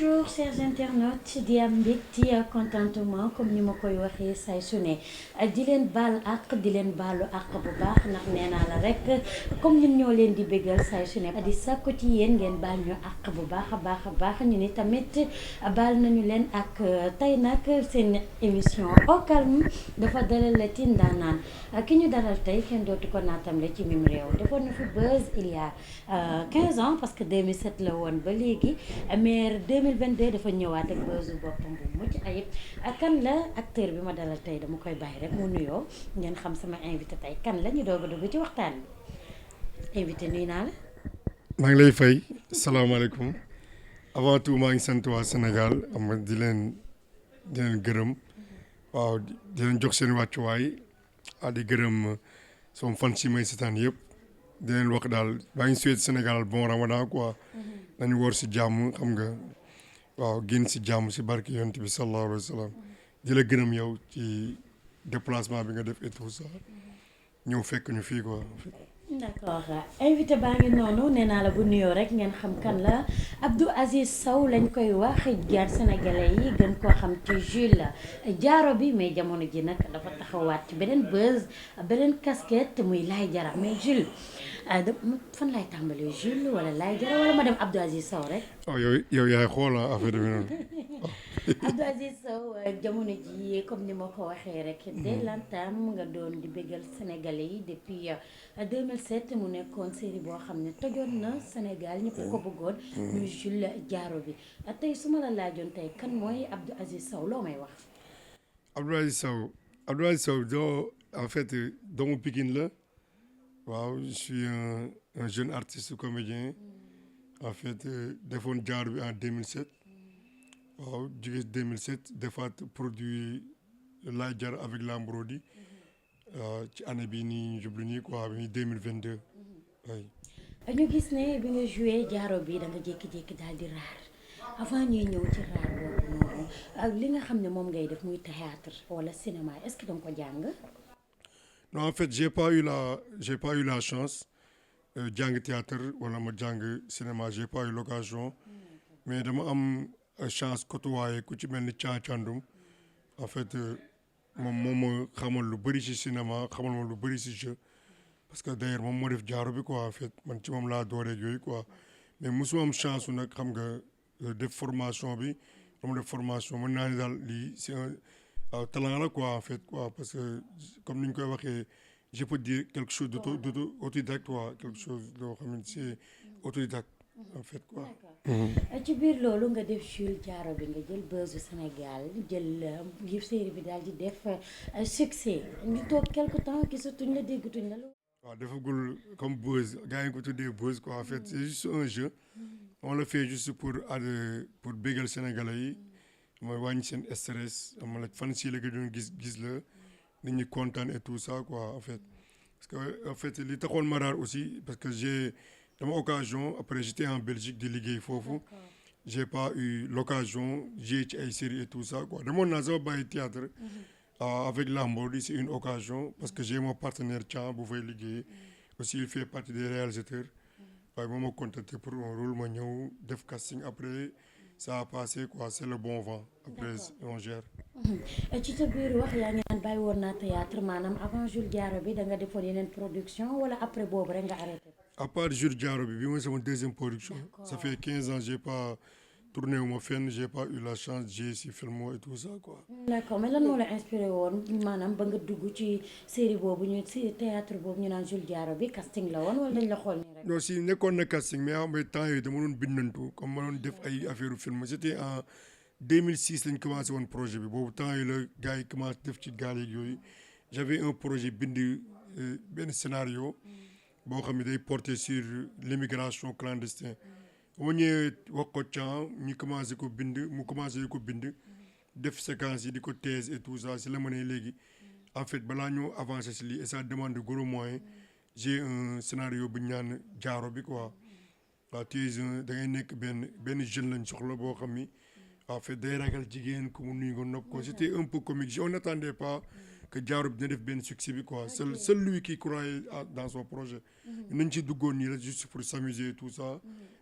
bonjour chers internautes di am mbégte ak contentement comme ni ma koy waxee say su ne di leen baal àq di leen baalu àq bu baax ndax nee naa la rek comme ñun ñoo leen di bégal say su ne di sàkku ci yéen ngeen baal ñu àq bu baax a baax a baax ñu ni tamit baal nañu leen ak tey nag seen émission au calme dafa dalalati ndaanaan ki ñu dalal tey kenn dootu ko naatamle ci mim réew defoon na fi buzz il y a 15 ans parce que 2007 la woon ba léegi mais 2022 dafa ñëwaat ak buzz boppam bu mucc ayib kan la acteur bi ma dalal tey dama koy bàyyi rek mu nuyoo ngeen xam sama invité tey kan la ñu doog a dugg ci waxtaan bi invité nuyu naa la. maa ngi lay fay salaamaaleykum avant tout maa ngi sant waa Sénégal am di leen gërëm waaw di leen jox seen wàccuwaay di gërëm sama fan si may seetaan yëpp di leen wax daal maa ngi souhaité Sénégal bon ramadan quoi nañu woor si jàmm xam nga waaw génn si jàmm si barke yonent bi sallallahu alayhi wa sallam di la gërëm yow ci déplacement bi nga def et tout ça ñëw fekk ñu fii quoi. d'accord invité baa ngi noonu nee naa la bu nuyoo rek ngeen xam kan la Abdou Aziz Sow lañ koy wax jaar sénégalais yi gën koo xam ci Jules Diaro bi mais jamono ji nag dafa taxawaat ci beneen buzz beneen casquette muy Laye Diarra mais Jules fan lay tàmbalee Jules wala Laye Diarra wala ma dem Abdou Aziz Sow rek. oh yow yaay xool affaire bi noonu. Abdou Aziz Sow jamono ji comme ni ma ko waxee rek dès l'entame nga doon di bégal sénégalais yi depuis 2007 mu nekkoon série boo xam ne tojoon na Sénégal ñëpp ko bëggoon muy Jules Diaro bi tey su ma la laajoon tey kan mooy Abdou Aziz Sow loo may wax. Abdou Aziz Sow doo en fait doomu Pikine la waaw je suis un jeune artiste comédien en fait defoon Diaro bi en 2007 waaw jóge 2007 defaat produit Laye Diarra avec Lambrodi ci année bii nii ñu jublu nii quoi bi 2022 oui. ñu gis ne bi nga joué Diaro bi da nga jékki-jékki daal di raar avant ñuy ñëw ci raar boobu noonu ak li nga xam ne moom ngay def muy théâtre wala cinéma est-ce que da nga ko jàng. non en fait j'ai pas eu la chance jàng théâtre wala ma jàng cinéma j'ai pas eu l'occasion mais dama am chance côtoyer ku ci mel ni Thiandoum en fait moom ma xamal lu bëri ci cinéma xamal ma lu bëri ci jeu parce que d'ailleurs moom moo def Diaro bi quoi en fait man ci moom laa dooree yooyu quoi mais mosuma am chance su nag xam nga def formation bi dama def formation mën naa ne daal lii c'est un talent la quoi en fait quoi parce que comme ni ñu koy waxee je peux dire quelque chose d'autodidacte quoi quelque chose loo xam ne c'est autodidacte en fait quoi. ci biir loolu nga def Jules Diaro bi nga jël buzz du Sénégal jël série bi daal di def succès ñu toog quelque temps gisatuñ la déggatuñ la. waaw defagul comme buzz gars yi ko tuddee buzz quoi en fait c'est juste un jeu on le fait juste pour bégal Sénégalais yi mooy wàññi seen stress am la fan si la nga doon gis la nit ñi kontaan et tout ça quoi en fait parce que en fait li taxoon ma raar aussi parce que dama occasion après j'étais en Belgique di liggéey foofu j'ai pas eu l'occasion j'ai ci ay séries et tout ça quoi demoon naa sama bàyyi théâtre avec Lambrodi c'est une occasion parce que j'ai mon partenaire Thian bu fay liggéey aussi il fait partie des réalisateurs waaye moo ma contacté pour un rôle ma ñëw def casting après ça a passé quoi c'est le bon vent après on gère. ci sa biir wax yaa ngi naan bàyyi woon naa théâtre maanaam avant Jules Diaro bi da nga defoon yeneen production wala après boobu rek nga arrêté. à part Jules Diaro bi mooy sama deuxième production. Ça fait 15 ans j'ai pas tourné wu ma fenn j'ai pas eu la chance j'ai si filmo et tout ça quoi. d'accord mais lan moo la inspiré woon maanaam ba nga dugg ci série boobu ñu ci théâtre boobu ñu naan Jules Diaro bi casting la woon wala dañ la xool nii rek. non si nekkoon na casting mais xam nga temps yooyu dama doon bindantu comme ma doon def ay affaire film c'était en 2006 lañ commencé woon projet bi boobu temps yii la gars yi commencé def ci gaal yeeg yooyu j'avais un projet bind benn scénario boo xam ne day porter sur l'immigration clandestine ba ma ñëwee wax ko Thian ñu commencé ko bind mu commencé ko bind def séquence yi di ko thèse et tout ça si la ma ne léegi en fait balaa ñoo avancer si lii et ça demande de gros moyens j'ai un scénario bu ñu naan Diaro bi quoi waaw da ngay nekk benn jeune lañ soxla boo xam ni en fait day ragal jigéen ku mu nuyu nga nopp ko c'était un peu comique on n'attendait pas que Diaro bi dina def benn succès bi quoi seul lui qui croyait dans son projet nañ ci duggoon nii la juste pour s'amuser et tout ça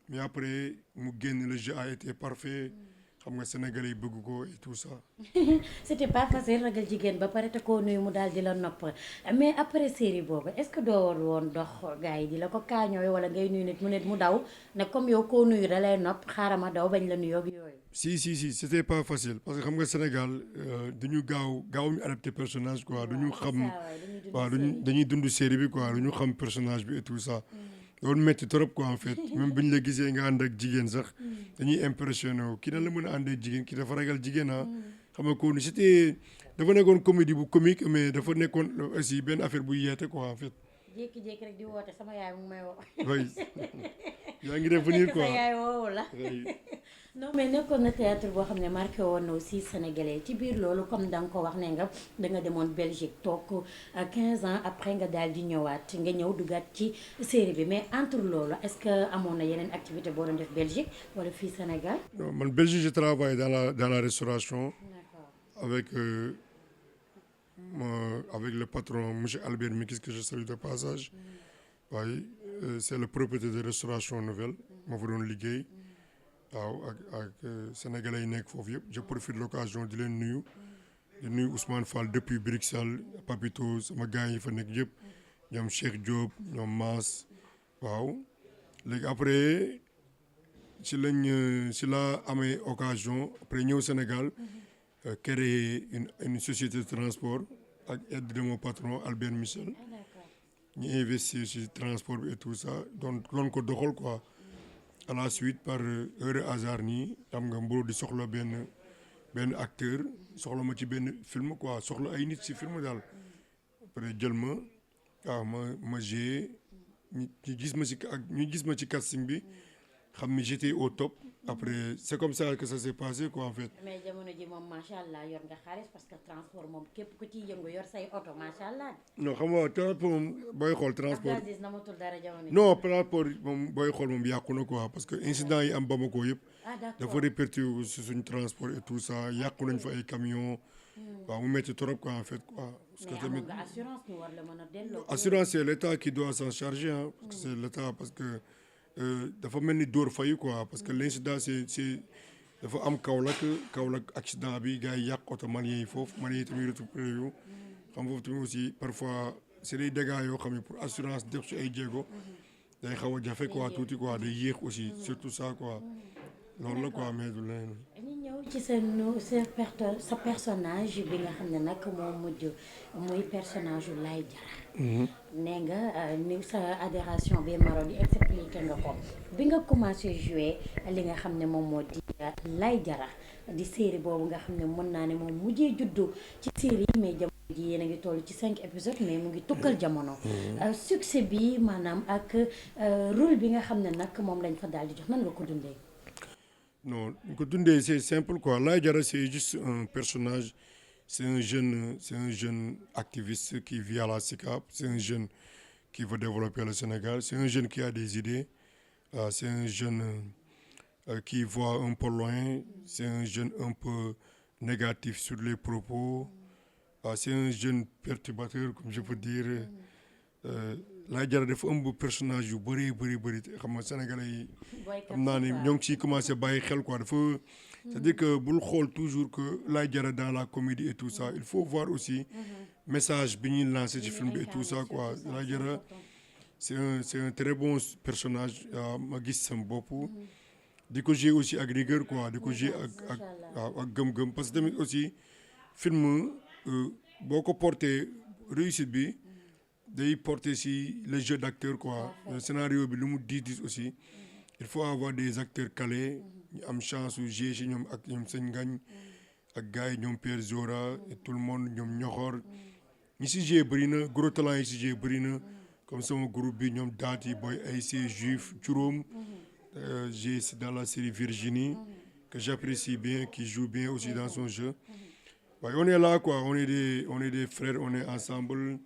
mais après mu génn le jeu a été parfait xam nga sénégalais yi bëgg ko et tout ça. c'était pas facile ragal jigéen ba pare te koo nuyu mu daal di la nopp mais après série boobu est-ce que doo woon dox gars yi di la ko kaañooy wala ngay nuyu nit mu daw ne comme yow koo nuyu da lay nopp xaaral ma daw bañ la nuyoog yooyu. si c'était pas facile parce que xam nga Sénégal dañu gaaw ñu adapté personnage quoi duñu xam waaw dañuy dund série bi quoi duñu xam personnage bi et tout ça. loolu métti trop quoi en fait même bu ñu la gisee nga ànd ak jigéen sax dañuy impressionné wu kii na la mën a àndee jigéen kii dafa ragal jigéen xam nga ko ni dafa nekkoon comédie bu comique mais dafa nekkoon aussi benn affaire bu yeete quoi en fait. jékki-jékki rek di woote sama yaay mu may woo. oui yaa ngi revenir quoi sa yaay woowu la. non mais nekkoon na théâtre boo xam ne marqué woon na aussi sénégalais ci biir loolu comme da nga ko wax ne nga da nga demoon Belgique toog 15 ans après nga daal di ñëwaat nga ñëw duggaat ci série bi mais entre loolu est-ce que amoon na yeneen activité boo doon def Belgique wala fii Sénégal. non man Belgique je travaille dans la restauration. Avec avec le patron monsieur Albert Mikis que je salue de passage. waaye c'est le propriétaire de restauration nouvelle moo fa doon liggéey. waaw ak sénégalais yi nekk foofu yëpp je profite de l'occasion di leen nuyu. di nuyu Ousmane Fall depuis Bruxelles Papito sama gars yi fa nekk yëpp. ñoom Cheikh Diop ñoom Mass. waaw léegi après si la amee occasion après ñëw Sénégal. créer une société de transport ak aide de mon patron Albert Michel. ñu investir ci transport bi et tout ça donc doon ko doxal quoi. à la suite par heure hasard nii xam nga mburu di soxla benn acteur soxla ma ci benn film quoi soxla ay nit ci film daal. après jël ma waaw ma joué ñu gis ma ci casting bi xam ni j'étais au top. après c'est comme ça que ça s'est passé quoi en fait. mais jamono ji moom macha allah yor nga xaalis parce que transport moom képp ku ciy yëngu yor say oto macha allah. non xam nga transport moom booy xool transport. Abdou Aziz namatul dara jamono ji. non transport moom booy xool moom yàqu na quoi parce que incident yi am Bamako yëpp. dafa répercuté si suñu transport et tout ça yàqu nañ fa ay camions. waaw mu métti trop quoi en fait quoi. parce que tamit mais assurance ñu war la mën a delloo. assurance c'est l'État qui doit s'en charger hein. parce que c'est l'État parce que. dafa mel ni dóor fayu quoi parce que l'incident c'est dafa am Kaolack accident bi gars yi yàq oto malien yi foofu malien yi tamit récupéré yu xam foofu tamit aussi parfois c'est des dégâts yoo xam ne pour assurance def si ay jéego day xaw a jafe quoi tuuti quoi day yéex aussi surtout ça quoi loolu la quoi mais du leneen. ñu ñëw ci sa personnage bi nga xam ne nag moo mujj muy personnage yu Laye Diarra. nee nga ni sa adhération bi Marodi expliqué nga ko bi nga commencé jouer li nga xam ne moom moo di Laye Diarra di série boobu nga xam ne mën naa ne moom mujjee juddu ci série yi mais jamono ji yéen a ngi toll ci 5 épisodes mais mu ngi tukkal jamono. succès bi maanaam ak rôle bi nga xam ne nag moom lañ fa daal di jox nan nga ko dundee. non ñu ko dundee c'est simple quoi Laye Diarra c'est juste un personnage. C'est un jeune activiste qui vit à la SICAP. C'est un jeune qui veut développer le Sénégal. C'est un jeune qui a des idées. C'est un jeune qui voit un peu loin. C'est un jeune un peu négatif sur les propos. C'est un jeune perturbateur, comme je peux dire. Laye Diarra dafa ëmb personnage yu bëri xam nga sénégalais yi. xam naa ne ñoo ngi ciy commencé bàyyi xel quoi dafa. c'est-à-dire que bul xool toujours que Laye Diarra dans la comédie et tout ça il faut voir aussi message bi ñuy lancé ci film bi et tout ça quoi Laye Diarra c'est un très bon personnage ma gis sama bopp di ko jouer aussi ak rigueur quoi di ko jouer ak gëm-gëm parce que tamit aussi film boo ko porté réussite bi day porter si le jeu d'acteur quoi le scénario bi lu mu diis aussi il faut avoir des acteurs calés ñu am chance su jouer si ñoom ak ñoom sëñ Ngagne ak gars yi ñoom Pierre Zora et tout le monde ñoom ñoxor ñi si jouer bëri na gros talent yi si jouer bëri na comme sama groupe bi ñoom daat yi booy ay see juif juróom j'ai dans la série Virginie que j'apprécie bien qui joue bien aussi dans son jeu waaye on est là quoi on est des frères on est ensemble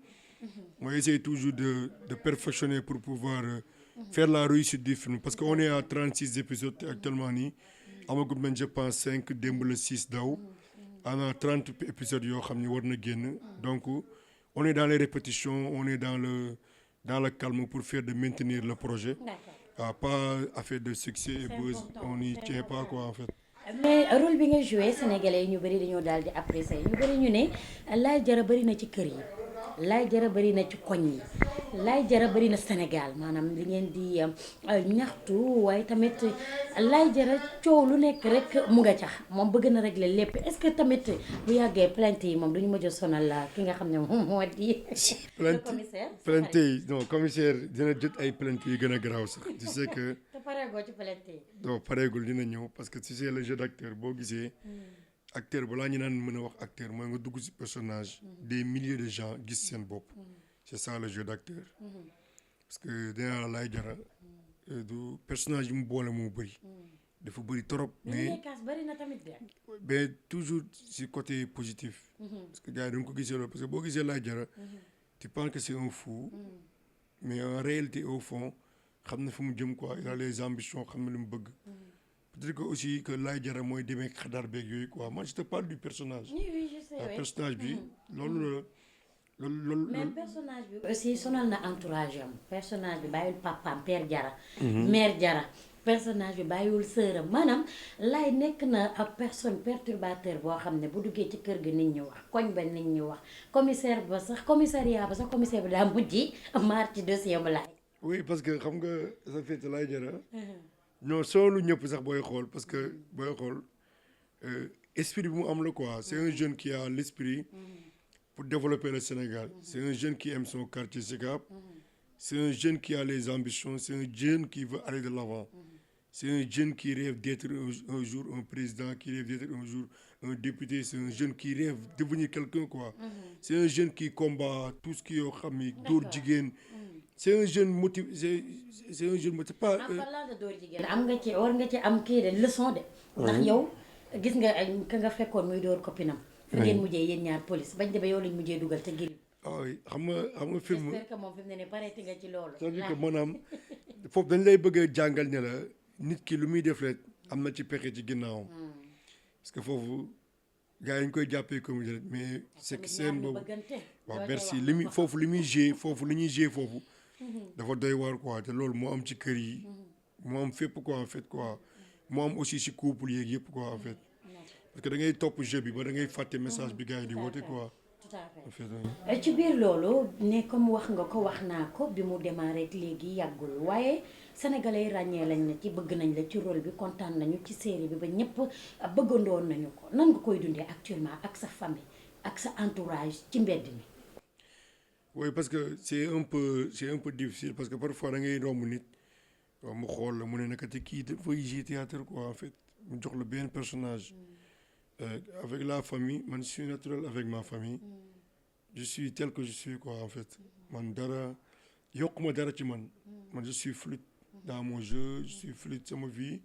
on essaie toujours de perfectionner pour pouvoir faire la réussite du film parce que on est à 36 épisodes actuellement nii amagut nañ je pense 5 démb le 6 daw ana 30 épisodes yoo xam ni war na génn donc on est dans les répétitions on est dans le calme pour faire de maintenir le projet pas affaire de succès et buzz on n'y tient pas quoi en fait. mais rôle bi nga joué sénégalais yi ñu bëri dañoo daal di apprécier ñu bëri ñu ne Laye Diarra bëri na ci kër yi Laye Diarra bëri na ci koñ yi Laye Diarra bëri na Sénégal maanaam li ngeen di ñaxtu waaye tamit Laye Diarra coow lu nekk rek mu nga cax moom bëgg na régler lépp est-ce que tamit bu yàggee plainte yi moom duñu mujj sonal la ki nga xam ne moom moo di plainte yi non commissaire dina jot ay plainte yu gën a garaaw sax tu sais que te pareegoo ci plainte yi non pareegul dina ñëw parce que tu sais le jeu d'acteur boo gisee acteur balaa ñu naan mën a wax acteur mooy nga dugg ci personnage des milliers de gens gis seen bopp c'est ça le jeu d'acteur parce que dinaa la Laye Diarra du personnage yi mu boole moo bëri dafa bëri trop mais bëri na tamit de mais toujours ci côté positif parce que gars yi da nga ko gisee loolu parce que boo gisee Laye Diarra tu penses que c'est un fou mais en réalité au fond xam na fu mu jëm quoi il a les ambitions xam na lu mu bëgg peut-être que aussi que Laye Diarra mooy demee xadaar beeg yooyu quoi moi je te parle du personnage. oui je sais personnage bi loolu mais personnage bi aussi sonal na entourage am personnage bi bàyyiwul papaam père Diarra mère Diarra personnage bi bàyyiwul sœuram maanaam Laye nekk na ab personne perturbateur boo xam ne bu duggee ci kër gi nit ñi wax koñ ba nit ñi wax commissaire ba sax commissariat ba sax commissaire bi daa mujj maar ci dossier bu Laye. oui parce que xam nga ça fait Laye Diarra non soolu ñëpp sax booy xool parce que booy xool esprit bi mu am la quoi c'est un jeune qui a l'esprit pour développer le Sénégal c'est un jeune qui aime son quartier Sicap c'est un jeune qui a les ambitions c'est un jeune qui veut aller de l'avant c'est un jeune qui rêve d'être un jour un président qui rêve d'être un jour un député c'est un jeune qui rêve de devenir quelqu'un quoi c'est un jeune qui combat tout ce qui yoo xam ni dóor jigéen c'est un jeune motivé c'est un jeune motivé pas. en parlant de dóor jigéen am nga ci war nga ci am kii de leçon de. ndax yow gis nga ka nga fekkoon muy dóor copinam. fi ngeen mujjee yéen ñaar police bañ demee yow lañ mujjee dugal te giri. ah oui xam nga film. j'espère que moom fi mu ne nii pareeti nga ci loolu. c'est-à-dire que maanaam foofu dañ lay bëgg a jàngal ne la nit ki lu muy def rek am na ci pexe ci ginnaawam. parce que foofu gars yi ñu koy jàppee comédie mais c'est que seen boobu waaw merci li muy foofu li muy jouer foofu li ñuy jouer foofu. dafa doy waar quoi te loolu moo am ci kër yi moo am fépp quoi en fait quoi moo am aussi ci couple yeeg yëpp quoi en fait parce que da ngay topp jeu bi ba da ngay fàtte message bi gars yi di woote quoi. tout à fait ci biir loolu ne comme wax nga ko wax naa ko bi mu démarré léegi yàggul waaye sénégalais ràññee lañ ne ci bëgg nañ la ci rôle bi kontaan nañu ci série bi ba ñëpp bëggandoon nañu ko nan nga koy dundee actuellement ak sa famille ak sa entourage ci mbedd mi. oui parce que c'est un peu difficile parce que parfois da ngay romb nit mu xool la mu ne naka te kii dafay jouer théâtre quoi en fait mu jox la benn personnage avec la famille man je suis naturel avec ma famille je suis tel que je suis quoi en fait man dara yokkuma dara ci man je suis fluide dans mon jeu je suis fluide sama vie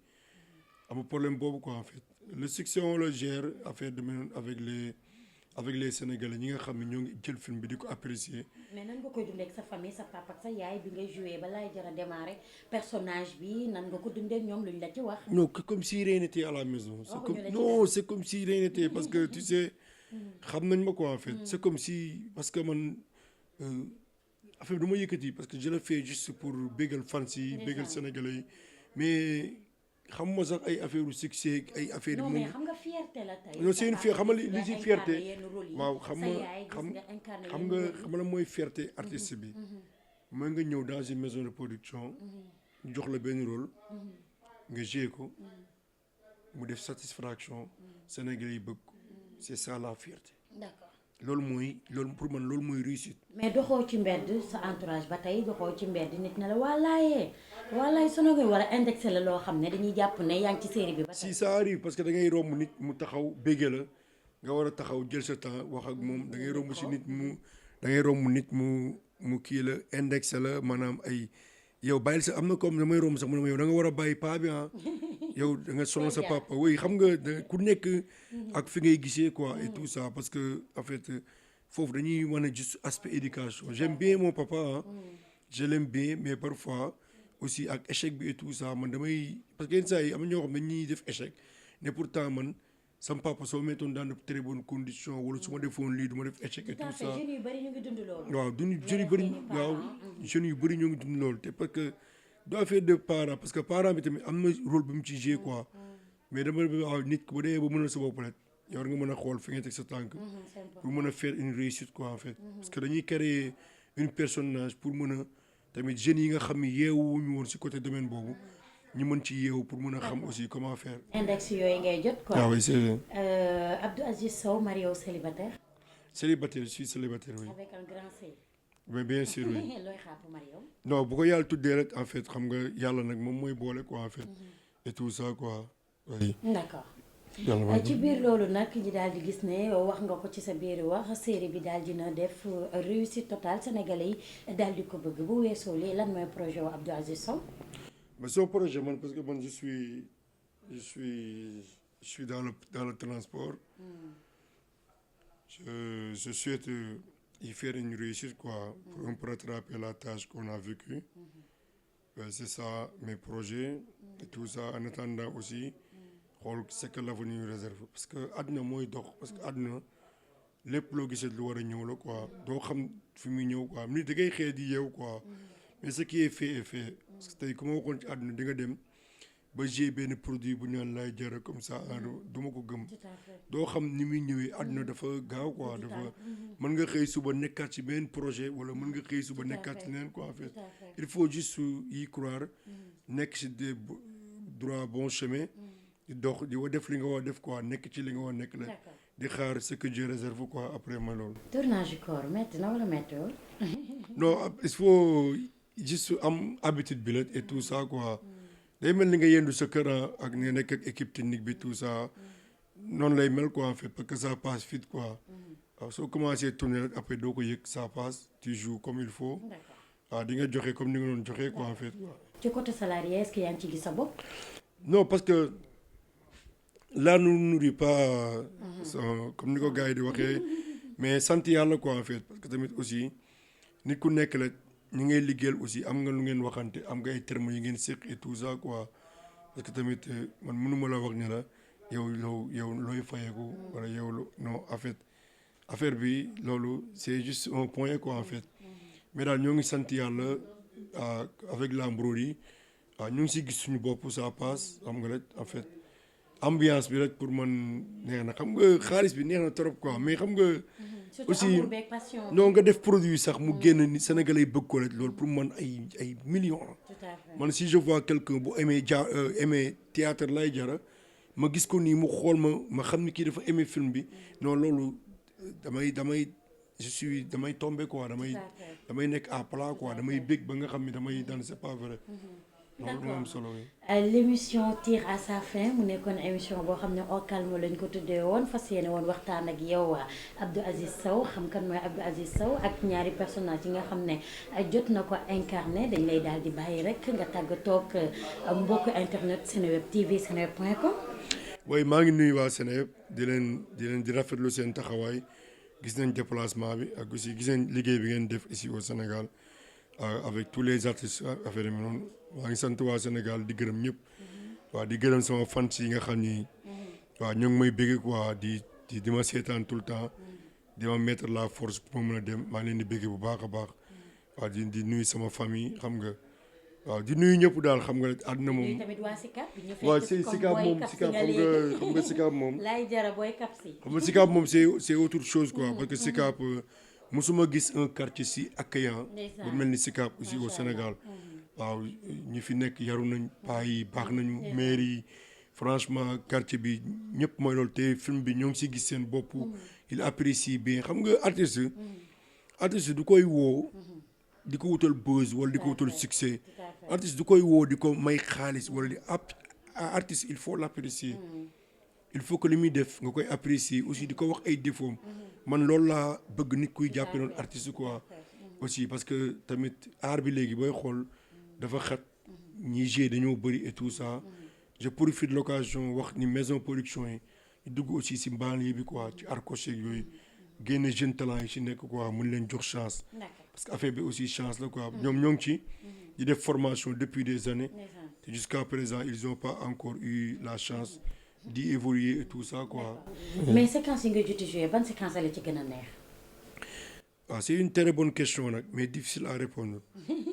amul problème boobu quoi en fait le succès on le gère affaire de même avec les Sénégalais ñi nga xam ne ñoo ngi jël film bi di ko apprécier. mais nan nga koy dundee ak sa famille sa papa ak sa yaay bi ngay joué ba Laye Diarra démarré personnage bi nan nga ko dundee ak ñoom luñ la ci wax. non comme si rien n'était à la maison. c'est comme si rien n'était parce que tu sais xam nañ ma quoi en fait. c'est comme si parce que man affaire bi du ma yëkkati parce que je le fais juste pour bégal fans yi bégal Sénégalais yi mais. xam nga sax ay affaire succès ay affaire non mais xam nga fierté la tey. non c'est une fierté xam nga li ci fierté waaw xam nga la mooy fierté artiste bi mooy nga ñëw dans une maison de production ñu jox la benn rôle nga joué ko mu def satisfaction Sénégalais yi bëgg ko c'est ça la fierté. D'accord. loolu pour man loolu mooy réussite. mais doxoo ci mbedd sa entourage ba tey doxoo ci mbedd nit na la wallaay sono koy war a indexé la loo xam ne dañuy jàpp ne yaa ngi ci série bi ba tey. si ça arrive parce que da ngay romb nit mu taxaw béggee la nga war a taxaw jël sa temps wax ak moom da ngay romb si nit mu kii la indexé la maanaam ay yow bàyyil sa am na comme damay romb sax mu ne ma yow da nga war a bàyyi paa bi yow da nga sonal sa papa oui xam nga ku nekk ak fi ngay gisee quoi et tout ça parce que en fait foofu dañuy wane juste aspect éducation j'aime bien mon papa je l'aime bien mais parfois aussi ak échec bi et tout ça man damay parce que yenn saa yi am na ñoo xam ne dañuy def échec ne pourtant man sama papa soo mettoon dans de très bonnes conditions wala su ma defoon lii du ma def échec et tout ça jeunes yu bëri ñu ngi dund loolu. waaw jeunes yu bëri ñoo ngi dund loolu te parce que doo affaire de parents parce que parent bi tamit am na rôle bi mu ci jouer quoi mais dama waaw nit bu dee ba mënal sa bopp rek yow nga mën a xool fi nga teg sa tànk pour mën a faire une réussite quoi en fait parce que dañuy créer une personnage pour mën a tamit jeunes yi nga xam ni yeewuñu woon si côté domaine boobu ñu mën ci yeewu pour mën a xam aussi comment faire. index yooyu ngay jot quoi. ah oui c'est Abdou Aziz Sow marié ou célibataire. célibataire je suis célibataire oui. avec un grand C. mais bien sûr oui. looy xaar pour marié. non bu ko yàlla tuddee rek en fait xam nga yàlla nag moom mooy boole quoi en fait et tout ça quoi oui. d'accord. ci biir loolu nag ñi daal di gis ne wax nga ko ci sa biir wax série bi daal dina def réussite totale sénégalais yi daal di ko bëgg bu weesoo lii lan mooy projet wu Abdou Aziz Sow. mais son projet man parce que man je suis dans le transport. Je souhaite y faire une réussite quoi pour un peu rattraper la tâche qu'on a vécue. C'est ça mes projets et tout ça en attendant aussi. xool c'est que l'avenir réserve parce que àdduna mooy dox parce que àdduna lépp loo gisee lu war a ñëw la quoi doo xam fi muy ñëw quoi nit da ngay xëy di yeew quoi mais ce qui est fait est fait parce que tey ku ma waxoon ci àdduna di nga dem ba j'ai benn produit bu ñu naan lay jara comme ça du ma ko gëm doo xam ni muy ñëwee àdduna dafa gaaw quoi dafa mën nga xëy suba nekkaat ci benn projet wala mën nga xëy suba nekkaat ci neen quoi en fait il faut juste y croire nekk ci des droit bon chemin di dox di wa def li nga war def quoi nekk ci li nga war nekk la di xaar ce que Dieu réserve quoi après ma loolu. tournage du corps métti na wala méttiwul. non il faut juste am habitude bi la et tout ça quoi day mel ni nga yendu sa kër ak nga nekk ak équipe technique bi tout ça noonu lay mel quoi en fait parce que ça passe vite quoi waaw soo commencé tourner rek après doo ko yëg ça passe tu joues comme il faut waaw di nga joxe comme ni nga doon joxe quoi en fait. ci côté salarié est-ce que yaa ngi ci gis sa bopp. non parce que. là nous nourrit pas comme ni ko gars yi di waxee mais sant yàlla quoi en fait parce que tamit aussi nit ku nekk la ñu ngay liggéeyal aussi am nga lu ngeen waxante am nga ay termes yi ngeen séq et tout ça quoi parce que tamit man mënuma la wax ne la yow looy fayeeku wala yow non en fait affaire bi loolu c'est juste un point quoi en fait mais daal ñoo ngi sant yàlla avec la Mbrodi ñu ngi si gis suñu bopp ça passe xam nga rek en fait ambiance bi rek pour man neex na xam nga xaalis bi neex na trop quoi mais xam nga. aussi non nga def produit sax mu génn ni Sénégalais yi bëgg ko rek loolu pour man ay millions la. man si je vois quelqu'un bu aimé théâtre lay jara ma gis ko nii mu xool ma xam ni kii dafa aimé film bi non loolu damay tombé quoi damay nekk à plat quoi damay bég ba nga xam ni damay daan c'est pas vrai. d'accord l'émission tire à sa fin mu nekkoon émission boo xam ne au calme lañ ko tuddee woon fas yéene woon waxtaan ak yow Abdou Aziz Sow xam kan mooy Abdou Aziz Sow ak ñaari personnage yi nga xam ne jot na ko incarné dañ lay daal di bàyyi rek nga tàggatoo ak mbokku internet Seneweb TV seneweb.com. oui maa ngi nuyu waa Seneweb di rafetlu seen taxawaay gis nañ déplacement bi ak aussi gis nañ liggéey bi ngeen def ici au Sénégal avec tous les artistes affaire yi noonu. maa ngi sant waa Sénégal di gërëm ñëpp waaw di gërëm sama fans yi nga xam ni waaw ñoo ngi may bëgg quoi di ma seetaan tout le temps di ma mettre la force pour ma mën a dem maa ngi leen di bëgg bu baax a baax waaw di nuyu sama famille xam nga waaw di nuyu ñëpp daal xam nga àdduna moom. tamit waa Sicap bi ñu waaw Sicap moom Sicap xam nga Sicap moom. laay jara booy kap si. xam nga Sicap moom c'est autre chose quoi parce que Sicap mosuma gis un quartier si accueillant bu mel ni Sicap aussi au Sénégal. waaw ñi fi nekk yaru nañ paa yi baax nañu maire yi franchement quartier bi ñëpp mooy loolu te film bi ñoo ngi si gis seen bopp il apprécie bien xam nga artiste du koy woo di ko wutal buzz wala di ko wutal succès artiste du koy woo di ko may xaalis wala di artiste il faut l'apprécier il faut que li muy def nga koy apprécier aussi di ko wax ay défauts man loolu laa bëgg nit kuy jàppe noonu artiste quoi aussi parce que tamit art bi léegi booy xool dafa xat ñi g dañoo bëri et tout ça je profite de l'occasion wax ni maison production yi dugg aussi si banlieue bi quoi ci arcoche yooyu génne jeune talent yi ci nekk quoi mën leen jox chance parce que affaire bi aussi chance la quoi ñoom ñoo ngi ci di def formation depuis des années te jusqu'à présent ils ont pas encore eu la chance d'y évoluer et tout ça quoi. mais séquence yi nga jot a joué ban séquence la ci gën a neex. waaw c'est une très bonne question nag mais difficile à répondre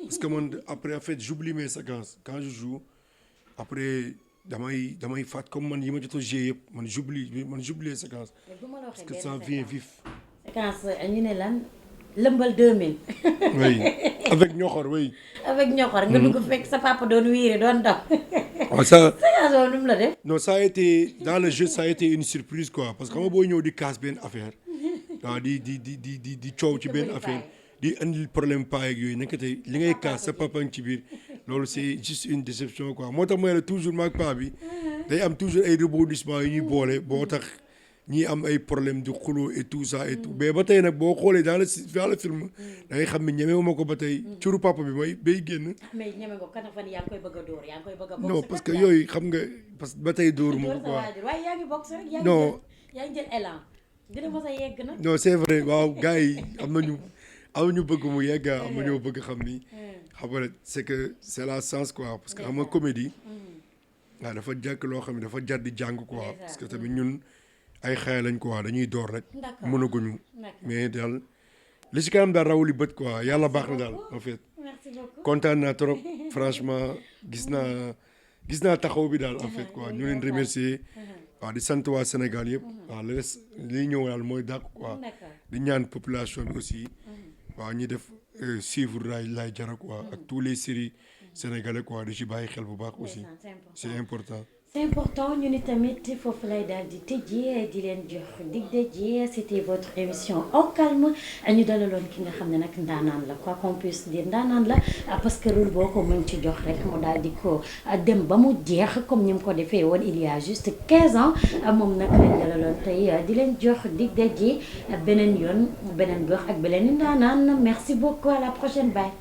parce que man après en fait j'oublie mes séquences quand je joue après damay fàtt comme man yi ma jot a joué yëpp man j'oublie les séquences mais bu ma la parce waxee que benn ça vient vif. séquence ñu ne lan lëmbal 2000 oui avec ñoxor oui. avec ñoxor nga dugg fekk sa papa doon wiiri doon daw. waaw ça séquence boobu nu mu la def. non ça a été dans le jeu ça a été une surprise quoi parce que xam nga booy ñëw di casse benn affaire waaw di coow ci benn affaire di andil problème paa yeeg yooyu nekkate li ngay casse sa papa ngi ci biir loolu c'est juste une déception quoi moo tax mooy la toujours maag paa bi day am toujours ay rebondissement yu ñuy boole boo tax ñii am ay problème di xuloo et tout ça et tout mais ba tey nag boo xoolee dans le film da ngay xam ne ñemewuma ko ba tey curu papa bi may bay génn. mais ñeme nga kan fan yaa ngi koy bëgg a dóor yaa ngi koy bëgg a boxe. non parce que yooyu xam nga parce que ba tey dóoru ma ko quoi. waaye yaa ngi boxe rek. non yaa ngi jël élan dina mos a yegg nag. non c'est vrai waaw gars yi am nañu bëgg mu yegg am nañoo bëgg xam ni. xam nga c'est que c'est la sens quoi parce que xam nga comédie. waaw dafa jàkk loo xam ne dafa jar di jàng quoi parce que tamit ñun. ay xëy lañ quoi dañuy door rek. mënaguñu mais daal li ci kanam daal rawuli bët quoi yàlla baax na daal en fait. merci beaucoup kontaan naa trop franchement gis naa taxaw bi daal en fait quoi ñu leen remercier waaw di sant waa Sénégal yëpp. waaw le reste liy ñëw daal mooy dàq quoi di ñaan population bi aussi. waaw ñi def suivre lay jara quoi ak tous les séries sénégalais quoi di ci bàyyi xel bu baax aussi c'est important. c'est important ñu ni tamit foofu lay daal di tëjee di leen jox dig daje c'était votre émission Au Calme ñu dalaloon ki nga xam ne nag ndaanaan la quoi qu'on puisse dire ndaanaan la parce que rôle boo ko mën ci jox rek mu daal di ko dem ba mu jeex comme ni mu ko defee woon il y a juste 15 ans moom nag lañ dalaloon tey di leen jox dig daje beneen yoon beneen gox ak beneen ndaanaan merci beaucoup à la prochaine bye.